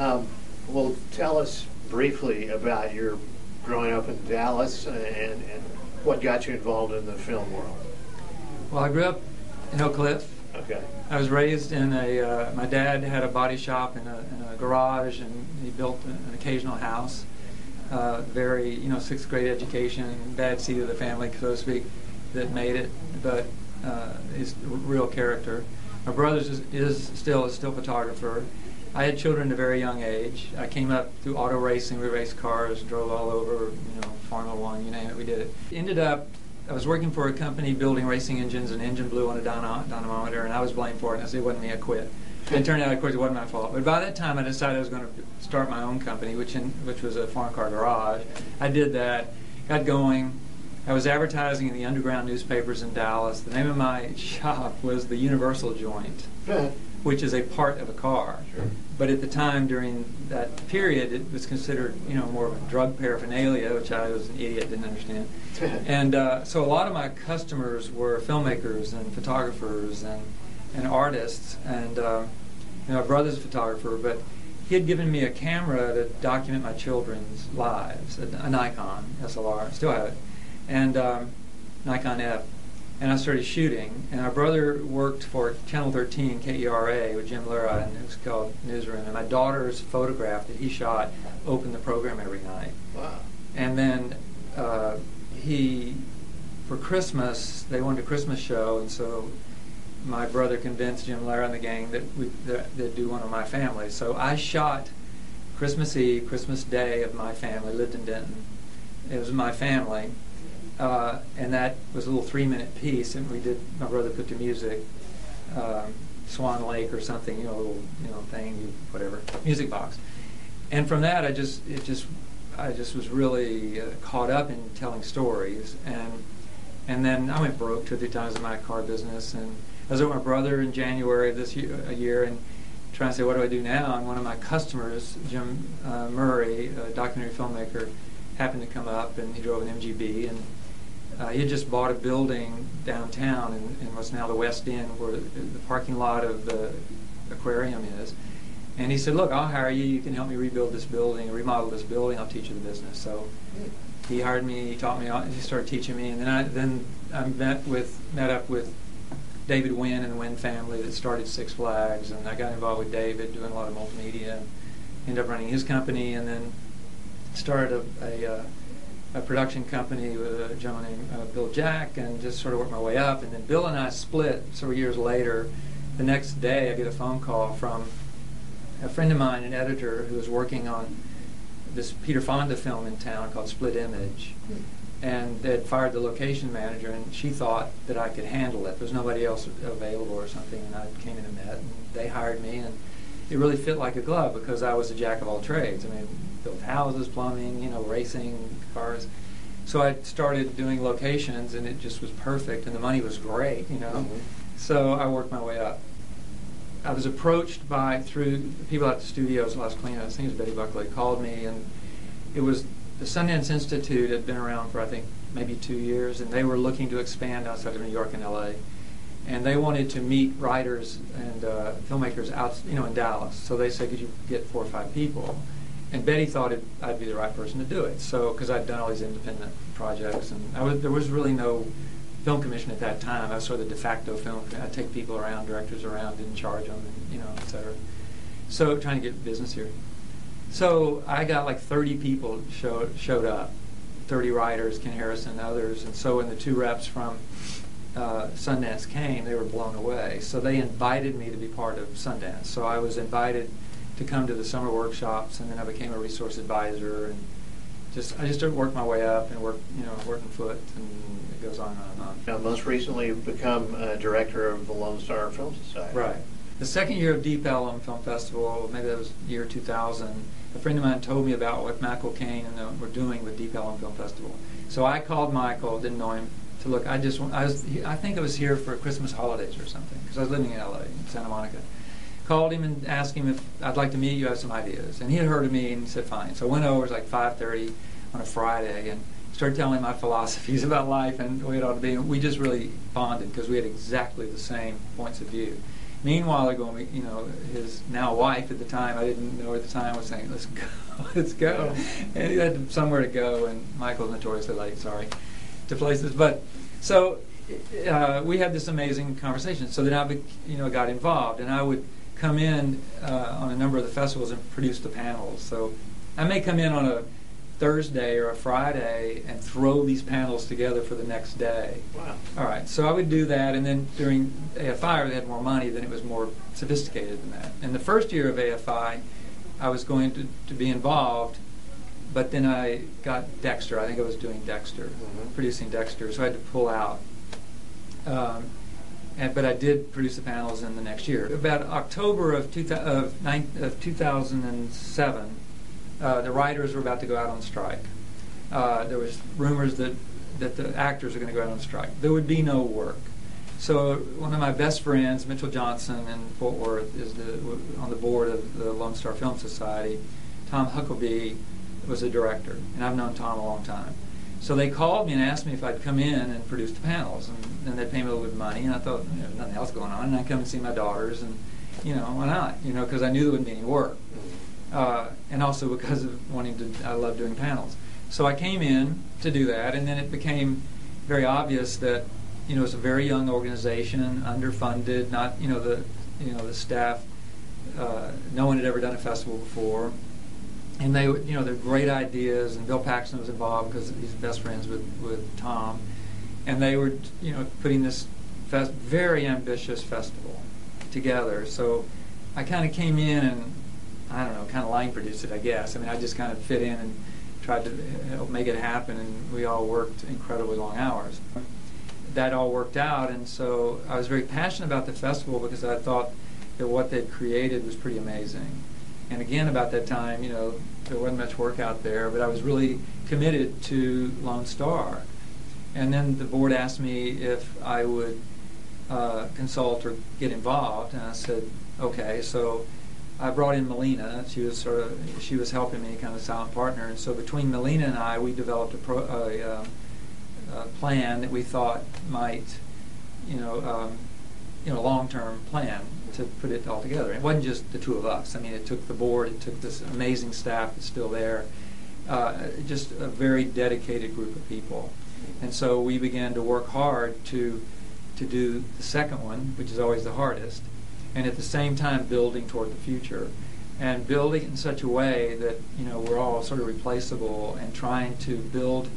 Well, tell us briefly about your growing up in Dallas and what got you involved in the film world. Well, I grew up in Oak Cliff. Okay. I was raised in my dad had a body shop in a garage, and he built an occasional house. Very, sixth grade education, bad seed of the family, so to speak, that made it, but he's a real character. My brother is still a still photographer. I had children at a very young age. I came up through auto racing. We raced cars, drove all over, Formula One, you name it, we did it. Ended up, I was working for a company building racing engines, and an engine blew on a dynamometer, and I was blamed for it, and I said it wasn't me, I quit. And it turned out, of course, it wasn't my fault. But by that time, I decided I was going to start my own company, which was a foreign car garage. I did that, got going. I was advertising in the underground newspapers in Dallas. The name of my shop was the Universal Joint, which is a part of a car. Sure. But at the time, during that period, it was considered, more of a drug paraphernalia, which I was an idiot, didn't understand. And so a lot of my customers were filmmakers and photographers and artists. And my brother's a photographer, but he had given me a camera to document my children's lives, a Nikon SLR, still have it, and Nikon F. And I started shooting, and our brother worked for Channel 13, KERA, with Jim Lura, and it was called Newsroom. And my daughter's photograph that he shot opened the program every night. Wow. And then for Christmas, they wanted a Christmas show, and so my brother convinced Jim Lura and the gang that they'd do one of my family. So I shot Christmas Eve, Christmas Day of my family, lived in Denton. It was my family. And that was a little 3-minute piece, and my brother put to music, Swan Lake or something, a little, thing, whatever, music box. And from that, I just was really caught up in telling stories. And then I went broke 2 or 3 times in my car business, and I was with my brother in January of this year, and trying to say, what do I do now? And one of my customers, Jim Murray, a documentary filmmaker, happened to come up, and he drove an MGB, and he had just bought a building downtown in what's now the West End, where the parking lot of the aquarium is. And he said, look, I'll hire you. You can help me rebuild this building, remodel this building. I'll teach you the business. So he hired me. He taught me. He started teaching me. And then I met up with David Wynn and the Wynn family that started Six Flags. And I got involved with David, doing a lot of multimedia. And ended up running his company, and then started a production company with a gentleman named Bill Jack, and just sort of worked my way up. And then Bill and I split several years later. The next day I get a phone call from a friend of mine, an editor, who was working on this Peter Fonda film in town called Split Image. And they had fired the location manager, and she thought that I could handle it. There was nobody else available or something, and I came in and met, and they hired me, and it really fit like a glove because I was a jack of all trades. I mean, built houses, plumbing, racing, cars. So I started doing locations, and it just was perfect, and the money was great, So I worked my way up. I was approached through people at the studios, Las Colinas, I think it was Betty Buckley, called me, and it was the Sundance Institute had been around for, I think, maybe 2 years, and they were looking to expand outside of New York and LA. And they wanted to meet writers and filmmakers out, in Dallas. So they said, could you get 4 or 5 people? And Betty thought I'd be the right person to do it. So, because I'd done all these independent projects, and there was really no film commission at that time. I was sort of the de facto film. I'd take people around, directors around, didn't charge them, and et cetera. So, trying to get business here. So I got like 30 people showed up, 30 writers, Ken Harrison, and others. And so when the 2 reps from Sundance came, they were blown away. So they invited me to be part of Sundance. So I was invited to come to the summer workshops, and then I became a resource advisor, and I just started working my way up and working foot, and it goes on and on and on. Now, most recently, you've become director of the Lone Star Film Society. Right. The second year of Deep Ellum Film Festival, maybe that was year 2000, a friend of mine told me about what Michael Caine and were doing with Deep Ellum Film Festival. So I called Michael, didn't know him, to look. I think I was here for Christmas holidays or something, because I was living in LA, in Santa Monica. Called him and asked him if I'd like to meet you, I have some ideas. And he had heard of me and he said, fine. So I went over, it was like 5:30 on a Friday, and started telling him my philosophies about life and the way it ought to be. And we just really bonded because we had exactly the same points of view. Meanwhile, they're going, his now wife at the time, I didn't know at the time, was saying, let's go, let's go. And he had somewhere to go, and Michael's notoriously late, sorry, to places. But so we had this amazing conversation. So then I got involved, and I would come in on a number of the festivals and produce the panels. So I may come in on a Thursday or a Friday and throw these panels together for the next day. Wow. All right, so I would do that, and then during AFI, they had more money, then it was more sophisticated than that. In the first year of AFI, I was going to be involved, but then I got Dexter. I think I was doing Dexter, producing Dexter, so I had to pull out. But I did produce the panels in the next year. About October of 2007, the writers were about to go out on strike. There was rumors that the actors were going to go out on strike. There would be no work. So one of my best friends, Mitchell Johnson in Fort Worth, is on the board of the Lone Star Film Society. Tom Huckabee was the director, and I've known Tom a long time. So they called me and asked me if I'd come in and produce the panels, and then they'd pay me a little bit of money, and I thought, there's nothing else going on, and I'd come and see my daughters, and, why not? Because I knew there wouldn't be any work. And also because of I love doing panels. So I came in to do that, and then it became very obvious that, it's a very young organization, underfunded, not, the staff, no one had ever done a festival before. And they, they're great ideas, and Bill Paxton was involved because he's best friends with Tom. And they were, putting this very ambitious festival together. So I kind of came in and, I don't know, kind of line produced it, I guess. I mean, I just kind of fit in and tried to help make it happen, and we all worked incredibly long hours. That all worked out, and so I was very passionate about the festival because I thought that what they'd created was pretty amazing. And again, about that time, there wasn't much work out there, but I was really committed to Lone Star. And then the board asked me if I would consult or get involved, and I said, okay. So I brought in Melina. She was helping me, kind of silent partner. And so between Melina and I, we developed a plan that we thought might, long-term plan to put it all together. It wasn't just the two of us. I mean, it took the board, it took this amazing staff that's still there, just a very dedicated group of people. And so we began to work hard to do the second one, which is always the hardest, and at the same time building toward the future, and building in such a way that we're all sort of replaceable, and trying to build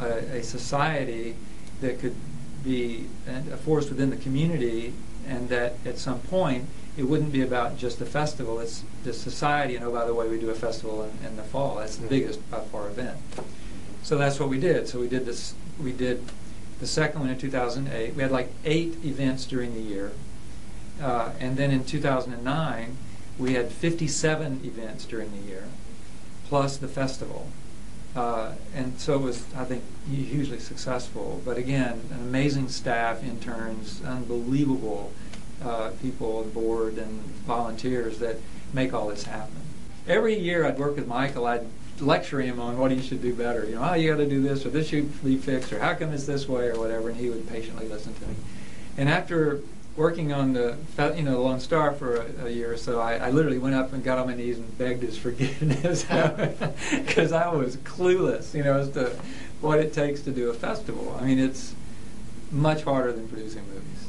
a society that could be a force within the community, and that at some point it wouldn't be about just the festival, it's the society. And oh, by the way, we do a festival in the fall. That's the biggest by far event. So that's what we did. So we did this. We did the second one in 2008. We had like 8 events during the year. And then in 2009, we had 57 events during the year, plus the festival. And so it was, I think, hugely successful. But again, an amazing staff, interns, unbelievable people on board and volunteers that make all this happen. Every year I'd work with Michael, I'd lecture him on what he should do better. You got to do this, or this should be fixed, or how come it's this way, or whatever, and he would patiently listen to me. And after working on the Lone Star for a year or so, I literally went up and got on my knees and begged his forgiveness because I was clueless, as to what it takes to do a festival. I mean, it's much harder than producing movies.